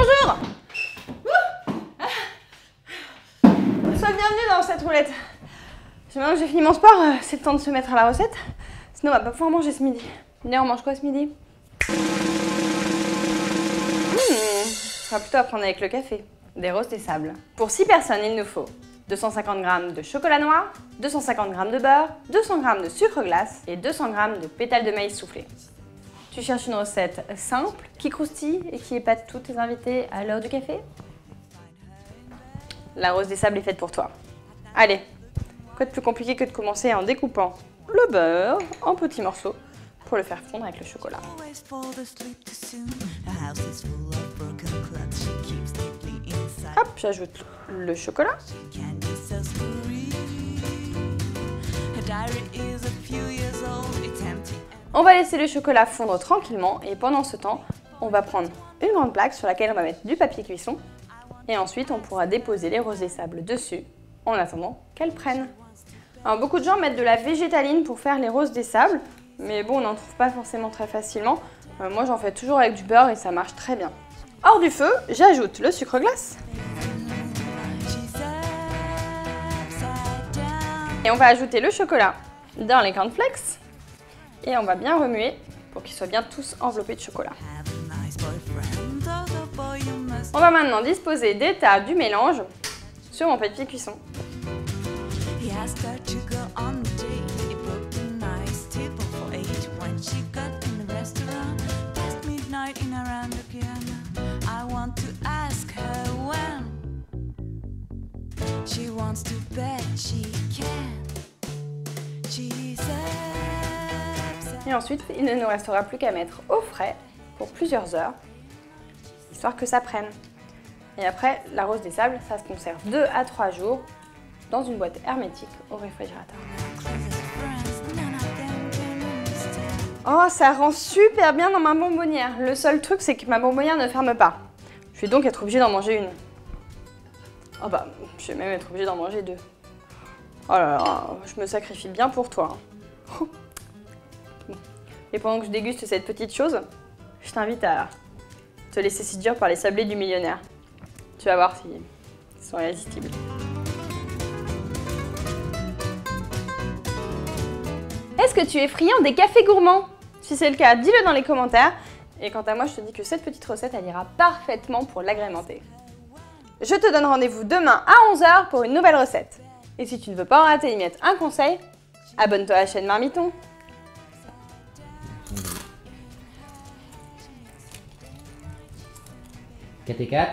Bonjour. Sois bienvenue dans cette roulette. Maintenant que j'ai fini mon sport, c'est le temps de se mettre à la recette. Sinon on va pas pouvoir manger ce midi. D'ailleurs on mange quoi ce midi? Ce sera plutôt à prendre avec le café. Des roses des sables. Pour 6 personnes, il nous faut 250 g de chocolat noir, 250 g de beurre, 200 g de sucre glace et 200 g de pétales de maïs soufflés. Tu cherches une recette simple, qui croustille et qui épate tous tes invités à l'heure du café? La rose des sables est faite pour toi. Allez, quoi de plus compliqué que de commencer en découpant le beurre en petits morceaux pour le faire fondre avec le chocolat. Hop, j'ajoute le chocolat. On va laisser le chocolat fondre tranquillement et pendant ce temps, on va prendre une grande plaque sur laquelle on va mettre du papier cuisson et ensuite on pourra déposer les roses des sables dessus en attendant qu'elles prennent. Alors, beaucoup de gens mettent de la végétaline pour faire les roses des sables, mais bon, on n'en trouve pas forcément très facilement. Moi, j'en fais toujours avec du beurre et ça marche très bien. Hors du feu, j'ajoute le sucre glace. Et on va ajouter le chocolat dans les cornflakes. Et on va bien remuer pour qu'ils soient bien tous enveloppés de chocolat. On va maintenant disposer des tas du mélange sur mon papier cuisson. Et ensuite, il ne nous restera plus qu'à mettre au frais pour plusieurs heures, histoire que ça prenne. Et après, la rose des sables, ça se conserve 2 à 3 jours dans une boîte hermétique au réfrigérateur. Oh, ça rend super bien dans ma bonbonnière. Le seul truc, c'est que ma bonbonnière ne ferme pas. Je vais donc être obligée d'en manger une. Oh bah, je vais même être obligée d'en manger 2. Oh là là, je me sacrifie bien pour toi. Et pendant que je déguste cette petite chose, je t'invite à te laisser séduire par les sablés du millionnaire. Tu vas voir s'ils sont irrésistibles. Est-ce que tu es friand des cafés gourmands? Si c'est le cas, dis-le dans les commentaires. Et quant à moi, je te dis que cette petite recette, elle ira parfaitement pour l'agrémenter. Je te donne rendez-vous demain à 11 h pour une nouvelle recette. Et si tu ne veux pas en rater, y mettre un conseil, abonne-toi à la chaîne Marmiton. KT4.